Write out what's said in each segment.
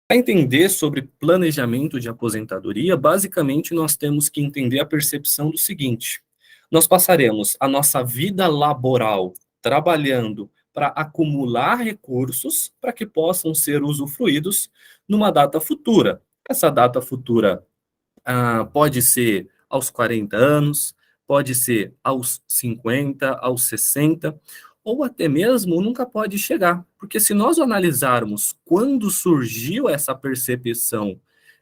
Para entender sobre planejamento de aposentadoria, basicamente nós temos que entender a percepção do seguinte: nós passaremos a nossa vida laboral trabalhando para acumular recursos para que possam ser usufruídos numa data futura. Essa data futura pode ser aos 40 anos, pode ser aos 50, aos 60, ou até mesmo nunca pode chegar. Porque se nós analisarmos quando surgiu essa percepção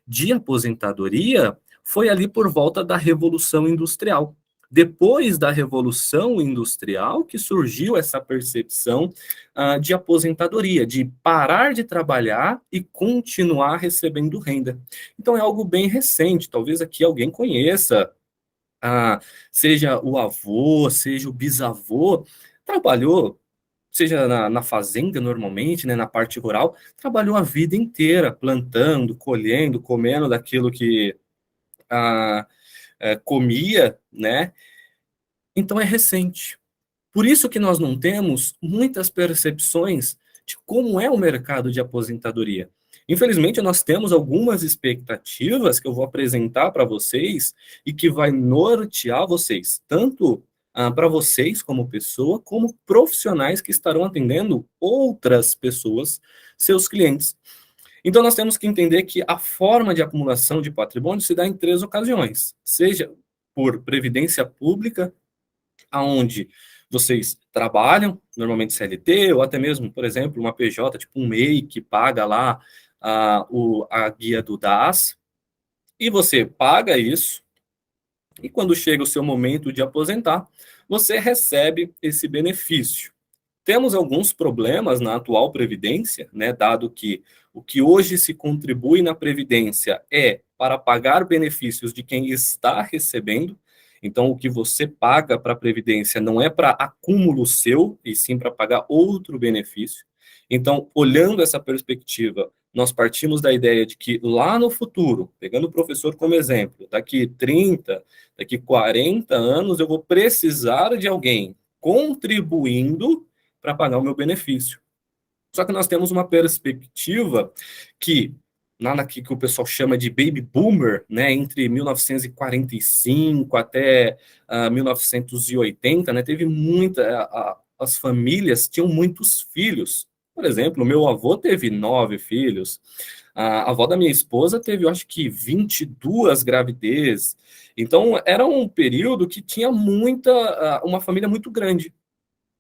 de aposentadoria, foi ali por volta da Revolução Industrial. Depois da Revolução Industrial que surgiu essa percepção de aposentadoria, de parar de trabalhar e continuar recebendo renda. Então é algo bem recente, talvez aqui alguém conheça, seja o avô, seja o bisavô, trabalhou, seja na fazenda normalmente, né, na parte rural, trabalhou a vida inteira, plantando, colhendo, comendo daquilo que comia, né? Então é recente. Por isso que nós não temos muitas percepções de como é o mercado de aposentadoria. Infelizmente, nós temos algumas expectativas que eu vou apresentar para vocês e que vai nortear vocês, tanto para vocês como pessoa, como profissionais que estarão atendendo outras pessoas, seus clientes. Então, nós temos que entender que a forma de acumulação de patrimônio se dá em três ocasiões, seja por previdência pública, aonde vocês trabalham, normalmente CLT, ou até mesmo, por exemplo, uma PJ, tipo um MEI, que paga lá a guia do DAS, e você paga isso, e quando chega o seu momento de aposentar, você recebe esse benefício. Temos alguns problemas na atual Previdência, né, dado que o que hoje se contribui na Previdência é para pagar benefícios de quem está recebendo. Então, o que você paga para a Previdência não é para acúmulo seu, e sim para pagar outro benefício. Então, olhando essa perspectiva, nós partimos da ideia de que lá no futuro, pegando o professor como exemplo, daqui 30, daqui 40 anos, eu vou precisar de alguém contribuindo para pagar o meu benefício. Só que nós temos uma perspectiva que, lá que o pessoal chama de baby boomer, né, entre 1945 até 1980, né, teve muita, as famílias tinham muitos filhos. Por exemplo, o meu avô teve 9 filhos, a avó da minha esposa teve, eu acho que 22 gravidez. Então, era um período que tinha uma família muito grande.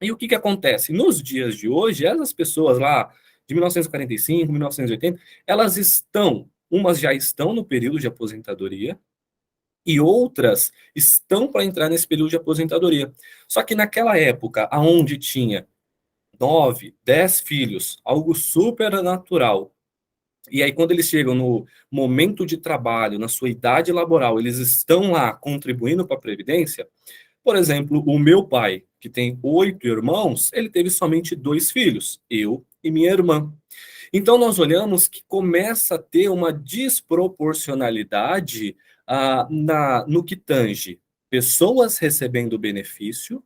E o que que acontece? Nos dias de hoje, essas pessoas lá de 1945, 1980, umas já estão no período de aposentadoria e outras estão para entrar nesse período de aposentadoria. Só que naquela época, aonde tinha 9, 10 filhos, algo super natural, e aí quando eles chegam no momento de trabalho, na sua idade laboral, eles estão lá contribuindo para a Previdência. Por exemplo, o meu pai, que tem 8 irmãos, ele teve somente 2 filhos, eu e minha irmã. Então, nós olhamos que começa a ter uma desproporcionalidade no que tange pessoas recebendo benefício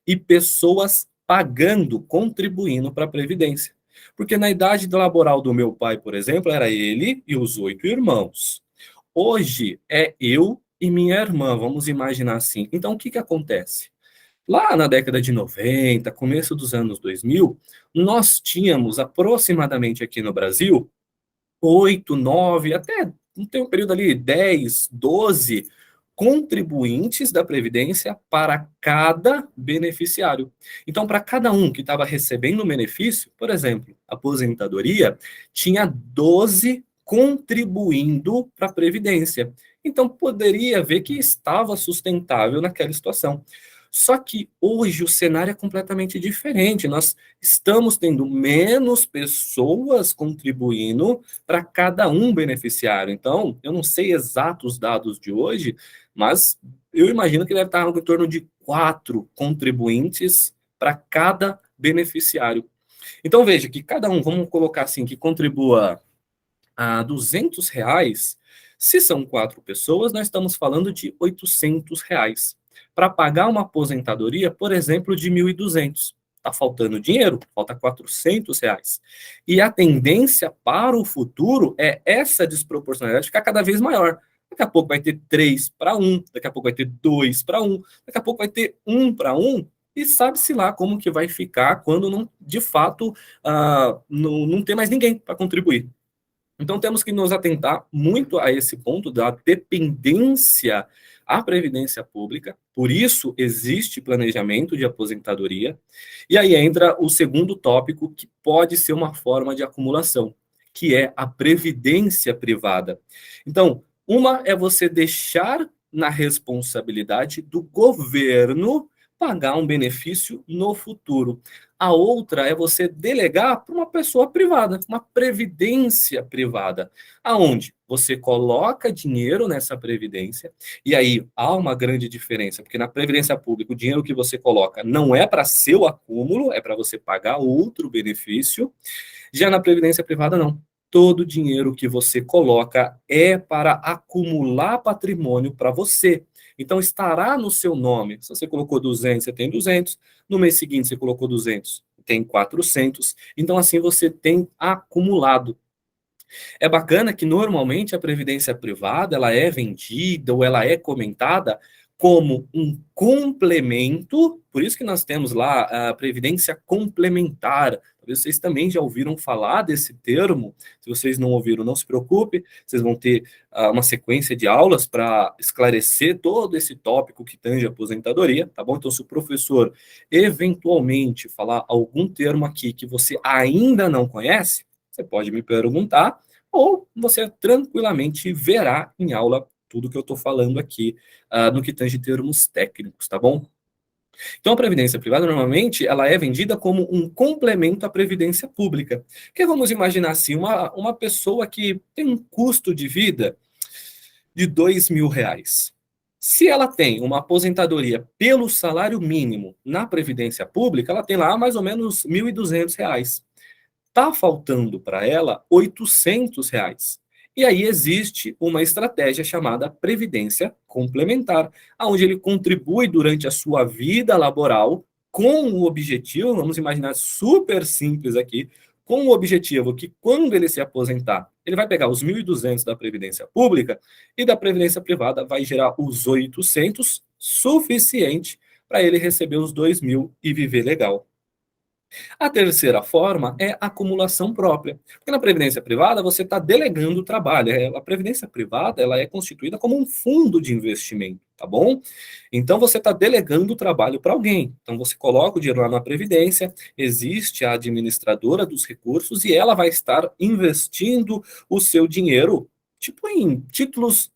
e pessoas pagando, contribuindo para a Previdência. Porque na idade laboral do meu pai, por exemplo, era ele e os 8 irmãos. Hoje é eu e minha irmã, vamos imaginar assim. Então, o que que acontece? Lá na década de 90, começo dos anos 2000, nós tínhamos aproximadamente aqui no Brasil 8, 9, até tem um período ali 10, 12 contribuintes da Previdência para cada beneficiário. Então, para cada um que estava recebendo um benefício, por exemplo, aposentadoria, tinha 12 contribuindo para a Previdência. Então, poderia ver que estava sustentável naquela situação. Só que hoje o cenário é completamente diferente. Nós estamos tendo menos pessoas contribuindo para cada um beneficiário. Então, eu não sei exatos dados de hoje, mas eu imagino que deve estar algo em torno de 4 contribuintes para cada beneficiário. Então, veja que cada um, vamos colocar assim, que contribua a R$ 200, se são 4 pessoas, nós estamos falando de R$ 800. para pagar uma aposentadoria, por exemplo, de 1.200. Está faltando dinheiro, falta R$ 400. E a tendência para o futuro é essa desproporcionalidade ficar cada vez maior. Daqui a pouco vai ter 3 para 1, daqui a pouco vai ter 2 para 1, daqui a pouco vai ter 1 para 1, e sabe-se lá como que vai ficar quando, não, de fato, não ter mais ninguém para contribuir. Então, temos que nos atentar muito a esse ponto da dependência à previdência pública, por isso existe planejamento de aposentadoria, e aí entra o segundo tópico, que pode ser uma forma de acumulação, que é a previdência privada. Então, uma é você deixar na responsabilidade do governo pagar um benefício no futuro. A outra é você delegar para uma pessoa privada, uma previdência privada, aonde você coloca dinheiro nessa previdência, e aí há uma grande diferença, porque na previdência pública o dinheiro que você coloca não é para seu acúmulo, é para você pagar outro benefício. Já na previdência privada, não. Todo dinheiro que você coloca é para acumular patrimônio para você. Então, estará no seu nome. Se você colocou 200, você tem 200. No mês seguinte, você colocou 200, tem 400. Então, assim, você tem acumulado. É bacana que, normalmente, a previdência privada, ela é vendida ou ela é comentada como um complemento, por isso que nós temos lá a previdência complementar. Talvez vocês também já ouviram falar desse termo. Se vocês não ouviram, não se preocupe, vocês vão ter uma sequência de aulas para esclarecer todo esse tópico que tange a aposentadoria, tá bom? Então, se o professor eventualmente falar algum termo aqui que você ainda não conhece, você pode me perguntar, ou você tranquilamente verá em aula tudo que eu estou falando aqui, no que tange termos técnicos, tá bom? Então, a previdência privada, normalmente, ela é vendida como um complemento à previdência pública. Que vamos imaginar assim, uma pessoa que tem um custo de vida de R$ 2.000. Se ela tem uma aposentadoria pelo salário mínimo na previdência pública, ela tem lá mais ou menos R$ 1.200. Está faltando para ela R$ 800. E aí existe uma estratégia chamada previdência complementar, onde ele contribui durante a sua vida laboral com o objetivo, vamos imaginar super simples aqui, com o objetivo que quando ele se aposentar, ele vai pegar os 1.200 da previdência pública e da previdência privada vai gerar os 800, suficiente para ele receber os 2.000 e viver legal. A terceira forma é a acumulação própria. Porque na previdência privada você está delegando o trabalho. A previdência privada ela é constituída como um fundo de investimento, tá bom? Então você está delegando o trabalho para alguém. Então você coloca o dinheiro lá na previdência, existe a administradora dos recursos e ela vai estar investindo o seu dinheiro, tipo em títulos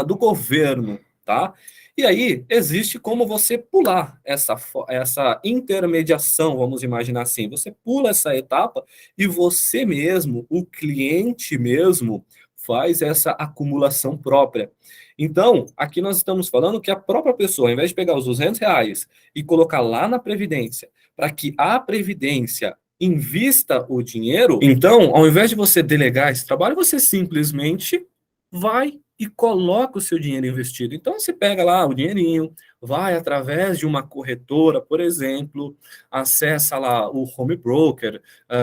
do governo, tá? E aí, existe como você pular essa intermediação, vamos imaginar assim. Você pula essa etapa e você mesmo, o cliente mesmo, faz essa acumulação própria. Então, aqui nós estamos falando que a própria pessoa, ao invés de pegar os R$ 200 e colocar lá na Previdência, para que a Previdência invista o dinheiro, então, ao invés de você delegar esse trabalho, você simplesmente vai e coloca o seu dinheiro investido. Então, você pega lá o dinheirinho, vai através de uma corretora, por exemplo, acessa lá o home broker,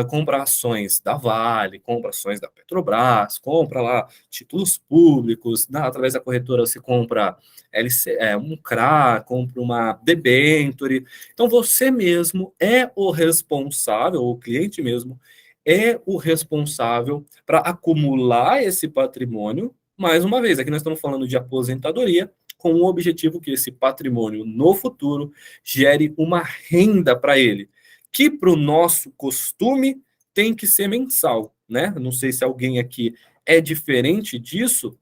compra ações da Vale, compra ações da Petrobras, compra lá títulos públicos, através da corretora você compra um CRA, compra uma debenture. Então, você mesmo é o responsável, o cliente mesmo, é o responsável para acumular esse patrimônio. Mais uma vez, aqui nós estamos falando de aposentadoria, com o objetivo que esse patrimônio no futuro gere uma renda para ele, que para o nosso costume tem que ser mensal, né? Não sei se alguém aqui é diferente disso,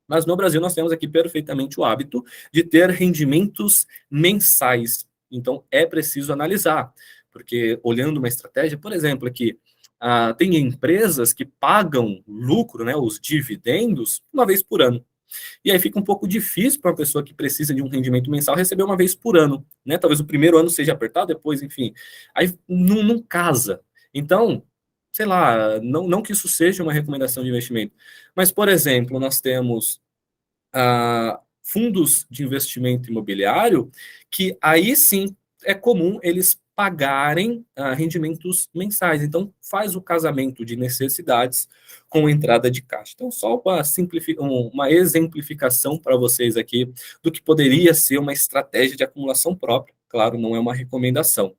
mas no Brasil nós temos aqui perfeitamente o hábito de ter rendimentos mensais. Então é preciso analisar, porque olhando uma estratégia, por exemplo, aqui, tem empresas que pagam lucro, né, os dividendos, uma vez por ano. E aí fica um pouco difícil para uma pessoa que precisa de um rendimento mensal receber uma vez por ano, né? Talvez o primeiro ano seja apertado, depois, enfim. Aí não casa. Então, sei lá, não que isso seja uma recomendação de investimento, mas, por exemplo, nós temos fundos de investimento imobiliário, que aí sim é comum eles pagarem rendimentos mensais. Então, faz o casamento de necessidades com entrada de caixa. Então, só uma exemplificação para vocês aqui do que poderia ser uma estratégia de acumulação própria. Claro, não é uma recomendação.